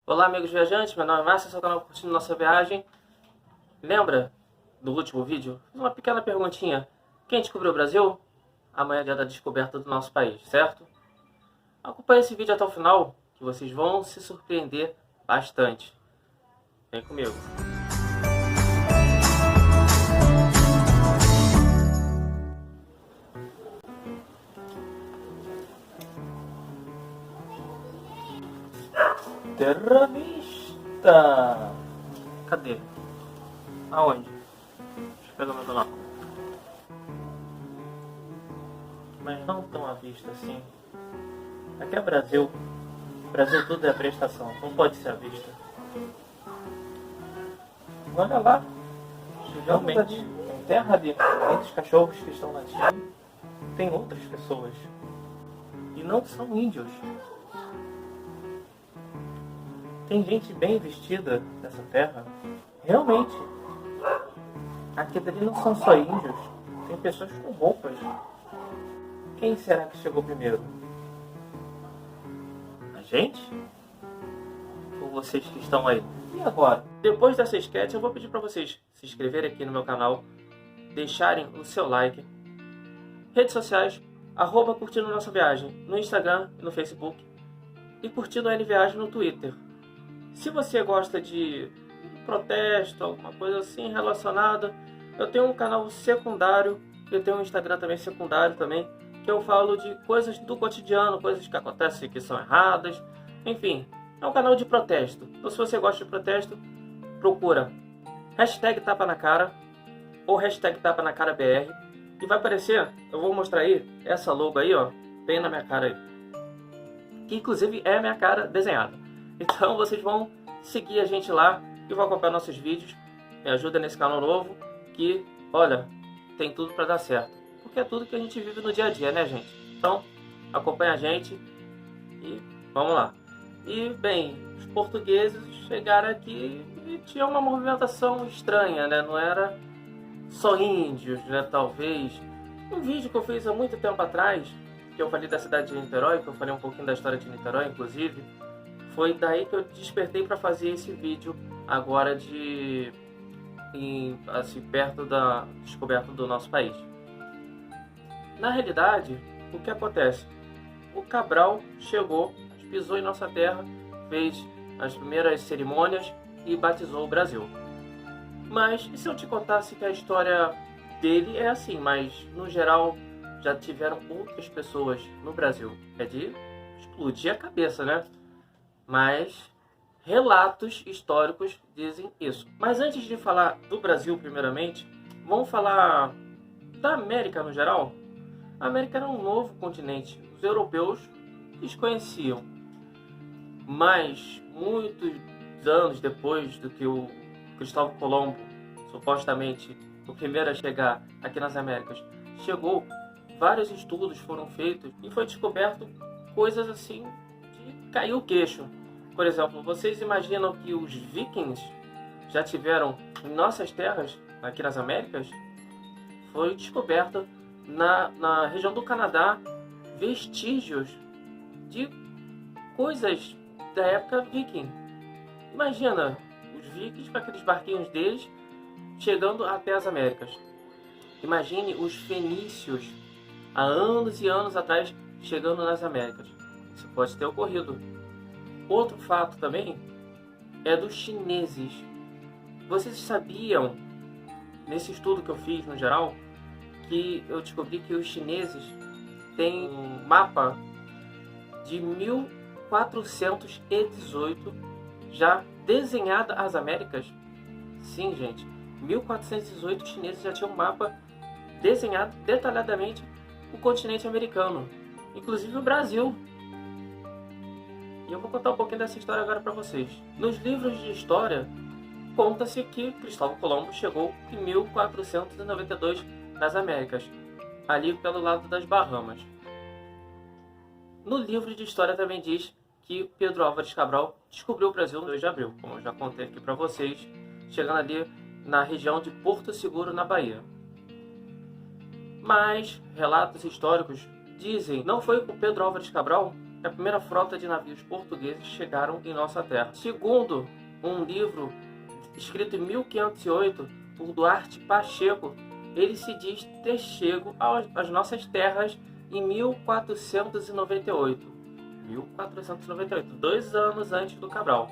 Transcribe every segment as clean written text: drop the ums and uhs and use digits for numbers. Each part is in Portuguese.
Olá, amigos viajantes, meu nome é Márcio, seu canal Curtindo Nossa Viagem. Lembra do último vídeo? Fiz uma pequena perguntinha. Quem descobriu o Brasil? Amanhã é dia da descoberta do nosso país, certo? Acompanhe esse vídeo até o final, que vocês vão se surpreender bastante. Vem comigo. Terra Vista! Cadê? Aonde? Deixa eu pegar meu celular. Mas não tão à vista assim. Aqui é Brasil. Brasil tudo é prestação, não pode ser à vista. Olha lá. Realmente, em terra ali, entre os cachorros que estão latindo, tem outras pessoas. E não são índios. Tem gente bem vestida nessa terra. Realmente. Aqui dali não são só índios. Tem pessoas com roupas. Quem será que chegou primeiro? A gente? Ou vocês que estão aí? E agora? Depois dessa sketch eu vou pedir para vocês se inscreverem aqui no meu canal, deixarem o seu like, redes sociais, @curtindo nossa viagem, no Instagram e no Facebook, e curtindo a NViagem no Twitter. Se você gosta de protesto, alguma coisa assim relacionada, eu tenho um canal secundário, eu tenho um Instagram também secundário também, que eu falo de coisas do cotidiano, coisas que acontecem que são erradas, enfim, é um canal de protesto. Então se você gosta de protesto, procura hashtag tapa na cara ou hashtag tapa na cara BR, e vai aparecer, eu vou mostrar aí, essa logo aí, ó, bem na minha cara aí, que inclusive é a minha cara desenhada. Então vocês vão seguir a gente lá e vão acompanhar nossos vídeos. Me ajuda nesse canal novo, que, olha, tem tudo para dar certo. Porque é tudo que a gente vive no dia a dia, né, gente? Então, acompanha a gente e vamos lá. E, bem, os portugueses chegaram aqui e tinha uma movimentação estranha, né? Não era só índios, né, talvez. Um vídeo que eu fiz há muito tempo atrás, que eu falei da cidade de Niterói, que eu falei um pouquinho da história de Niterói, inclusive, foi daí que eu despertei para fazer esse vídeo agora assim, perto da descoberta do nosso país. Na realidade, o que acontece? O Cabral chegou, pisou em nossa terra, fez as primeiras cerimônias e batizou o Brasil. Mas e se eu te contasse que a história dele é assim, mas no geral já tiveram outras pessoas no Brasil? É de explodir a cabeça, né? Mas relatos históricos dizem isso. Mas antes de falar do Brasil primeiramente, vamos falar da América no geral. A América era um novo continente. Os europeus desconheciam. Mas muitos anos depois do que o Cristóvão Colombo, supostamente o primeiro a chegar aqui nas Américas, chegou, vários estudos foram feitos e foi descoberto coisas assim de cair o queixo. Por exemplo, vocês imaginam que os vikings já tiveram em nossas terras, aqui nas Américas? Foi descoberto na região do Canadá vestígios de coisas da época viking. Imagina os vikings com aqueles barquinhos deles chegando até as Américas. Imagine os fenícios há anos e anos atrás chegando nas Américas. Isso pode ter ocorrido. Outro fato também é dos chineses. Vocês sabiam, nesse estudo que eu fiz no geral, que eu descobri que os chineses têm um mapa de 1418 já desenhado as Américas? Sim, gente, 1418 os chineses já tinham um mapa desenhado detalhadamente o continente americano, inclusive o Brasil. E eu vou contar um pouquinho dessa história agora para vocês. Nos livros de história, conta-se que Cristóvão Colombo chegou em 1492 nas Américas, ali pelo lado das Bahamas. No livro de história também diz que Pedro Álvares Cabral descobriu o Brasil no 2 de abril, como eu já contei aqui para vocês, chegando ali na região de Porto Seguro, na Bahia. Mas relatos históricos dizem, não foi o Pedro Álvares Cabral a primeira frota de navios portugueses chegaram em nossa terra. Segundo um livro escrito em 1508 por Duarte Pacheco, ele se diz ter chego às nossas terras em 1498. 1498, 2 anos antes do Cabral.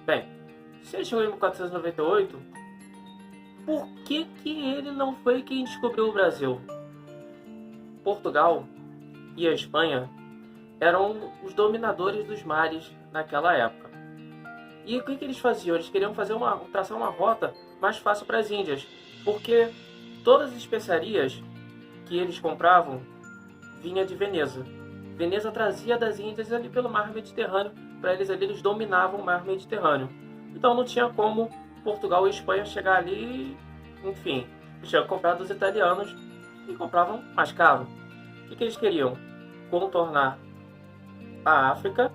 Bem, se ele chegou em 1498, por que ele não foi quem descobriu o Brasil? Portugal e a Espanha eram os dominadores dos mares naquela época. E o que eles faziam? Eles queriam traçar uma rota mais fácil para as Índias, porque todas as especiarias que eles compravam vinha de Veneza. Veneza trazia das Índias ali pelo mar Mediterrâneo, para eles ali, eles dominavam o mar Mediterrâneo. Então não tinha como Portugal e Espanha chegar ali, enfim, eles tinham que comprar dos italianos e compravam mais caro. O que eles queriam? Contornar a África,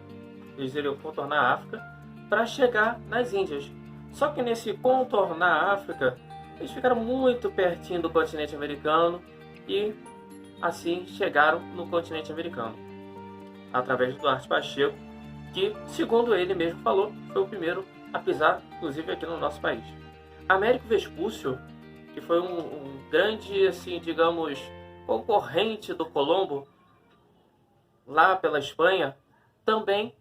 eles iriam contornar a África para chegar nas Índias. Só que nesse contornar a África, eles ficaram muito pertinho do continente americano e assim chegaram no continente americano, através do Duarte Pacheco, que, segundo ele mesmo falou, foi o primeiro a pisar, inclusive aqui no nosso país. Américo Vespúcio, que foi um grande, assim, digamos, concorrente do Colombo, lá pela Espanha, também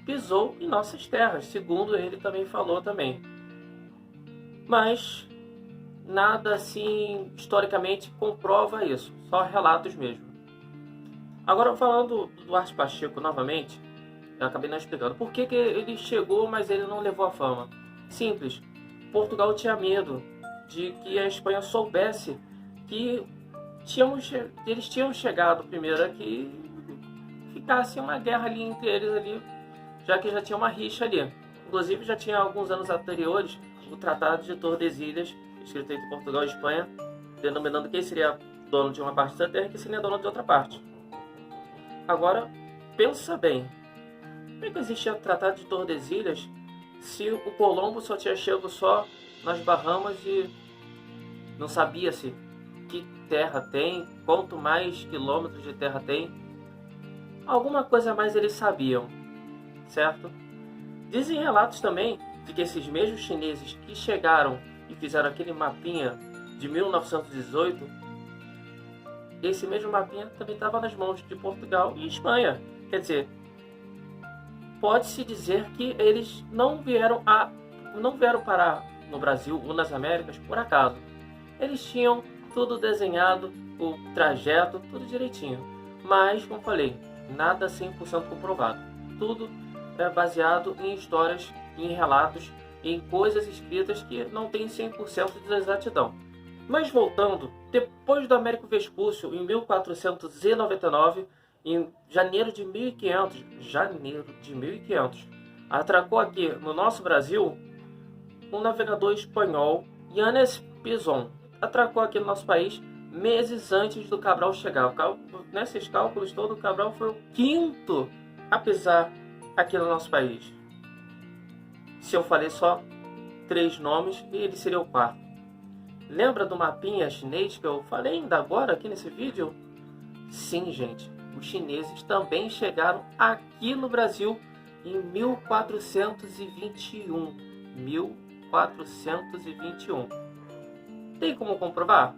pisou em nossas terras, segundo ele também falou também. Mas nada assim historicamente comprova isso, só relatos mesmo. Agora, falando do Duarte Pacheco novamente, eu acabei não explicando por que ele chegou, mas ele não levou a fama. Simples, Portugal tinha medo de que a Espanha soubesse que eles tinham chegado primeiro aqui, ficasse uma guerra ali entre eles ali, já que já tinha uma rixa ali. Inclusive já tinha alguns anos anteriores o Tratado de Tordesilhas, escrito entre Portugal e Espanha, denominando quem seria dono de uma parte da terra e quem seria dono de outra parte. Agora, pensa bem, por que existia o Tratado de Tordesilhas se o Colombo só tinha chego só nas Bahamas e não sabia-se que terra tem, quanto mais quilômetros de terra tem? Alguma coisa a mais eles sabiam, certo? Dizem relatos também de que esses mesmos chineses que chegaram e fizeram aquele mapinha de 1918, esse mesmo mapinha também estava nas mãos de Portugal e Espanha. Quer dizer, pode-se dizer que eles não vieram parar no Brasil ou nas Américas por acaso. Eles tinham tudo desenhado, o trajeto, tudo direitinho. Mas, como falei, nada 100% comprovado. Tudo é baseado em histórias, em relatos, em coisas escritas que não tem 100% de exatidão. Mas voltando, depois do Américo Vespúcio, em 1499, em janeiro de 1500, atracou aqui no nosso Brasil um navegador espanhol, Yanes Pizon. Atracou aqui no nosso país meses antes do Cabral chegar. Nesses cálculos todos, o Cabral foi o 5º a pisar aqui no nosso país. Se eu falei só 3 nomes, ele seria o 4º. Lembra do mapinha chinês que eu falei ainda agora aqui nesse vídeo? Sim, gente, os chineses também chegaram aqui no Brasil em 1421. 1421. Tem como comprovar?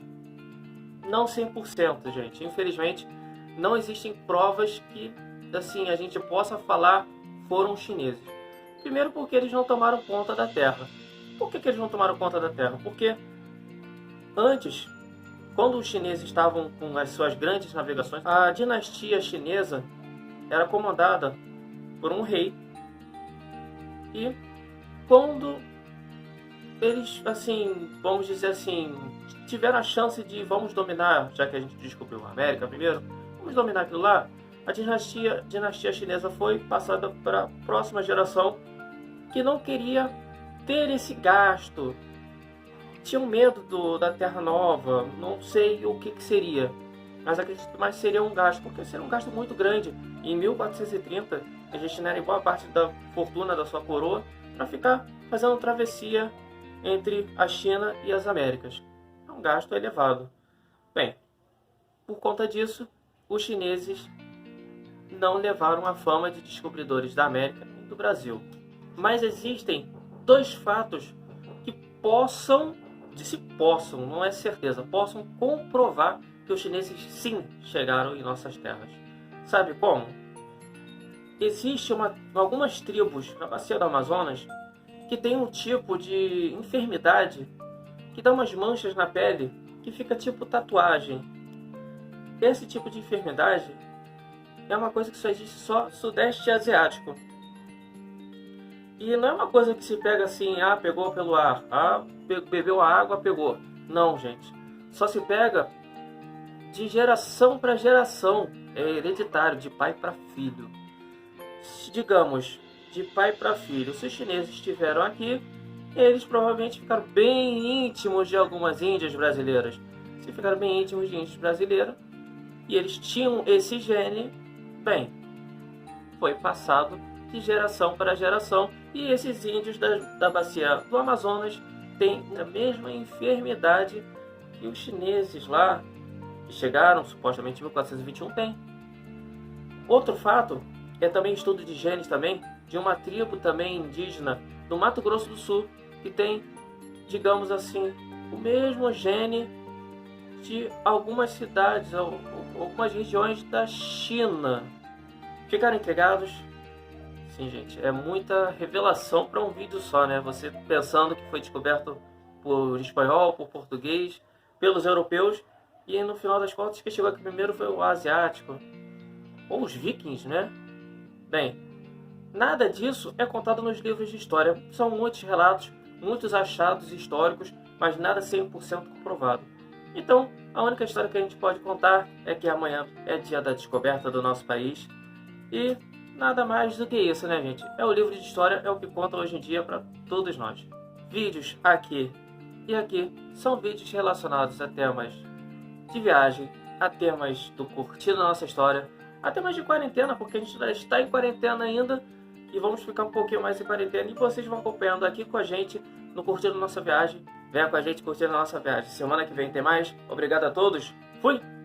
Não 100%, gente. Infelizmente, não existem provas que assim a gente possa falar foram chineses. Primeiro porque eles não tomaram conta da terra. Por que eles não tomaram conta da terra? Porque antes, quando os chineses estavam com as suas grandes navegações, a dinastia chinesa era comandada por um rei. E quando eles, assim, vamos dizer assim, tiveram a chance de vamos dominar, já que a gente descobriu a América primeiro, vamos dominar aquilo lá, a dinastia chinesa foi passada para a próxima geração que não queria ter esse gasto. Tinham medo da Terra Nova, não sei o que seria, mas acredito que mais seria um gasto, porque seria um gasto muito grande. Em 1430, eles destinaram boa parte da fortuna da sua coroa para ficar fazendo travessia entre a China e as Américas. É um gasto elevado. Bem, por conta disso, os chineses não levaram a fama de descobridores da América e do Brasil. Mas existem dois fatos que possam, não é certeza, possam comprovar que os chineses sim chegaram em nossas terras. Sabe como? Existe algumas tribos na bacia do Amazonas que tem um tipo de enfermidade que dá umas manchas na pele que fica tipo tatuagem. Esse tipo de enfermidade é uma coisa que só existe só no Sudeste Asiático. E não é uma coisa que se pega assim, pegou pelo ar, bebeu a água, pegou. Não, gente. Só se pega de geração para geração. É hereditário, de pai para filho. Digamos, de pai para filho. Se os chineses estiveram aqui, eles provavelmente ficaram bem íntimos de algumas índias brasileiras. Se ficaram bem íntimos de índios brasileiros, e eles tinham esse gene, bem, foi passado de geração para geração, e esses índios da bacia do Amazonas têm a mesma enfermidade que os chineses lá, que chegaram supostamente em 1421, têm. Outro fato é também estudo de genes também, de uma tribo também indígena do Mato Grosso do Sul, que tem, digamos assim, o mesmo gene de algumas cidades, algumas regiões da China. Ficaram intrigados? Sim, gente, é muita revelação para um vídeo só, né? Você pensando que foi descoberto por espanhol, por português, pelos europeus, e no final das contas quem chegou aqui primeiro foi o asiático, ou os vikings, né? Bem, nada disso é contado nos livros de história. São muitos relatos, muitos achados históricos, mas nada 100% comprovado. Então, a única história que a gente pode contar é que amanhã é dia da descoberta do nosso país. E nada mais do que isso, né, gente? É o livro de história, é o que conta hoje em dia para todos nós. Vídeos aqui e aqui são vídeos relacionados a temas de viagem, a temas do curtindo a nossa história, a temas de quarentena, porque a gente ainda está em quarentena ainda e vamos ficar um pouquinho mais em quarentena, e vocês vão acompanhando aqui com a gente no Curtindo Nossa Viagem. Venha com a gente curtindo a nossa viagem. Semana que vem tem mais. Obrigado a todos. Fui!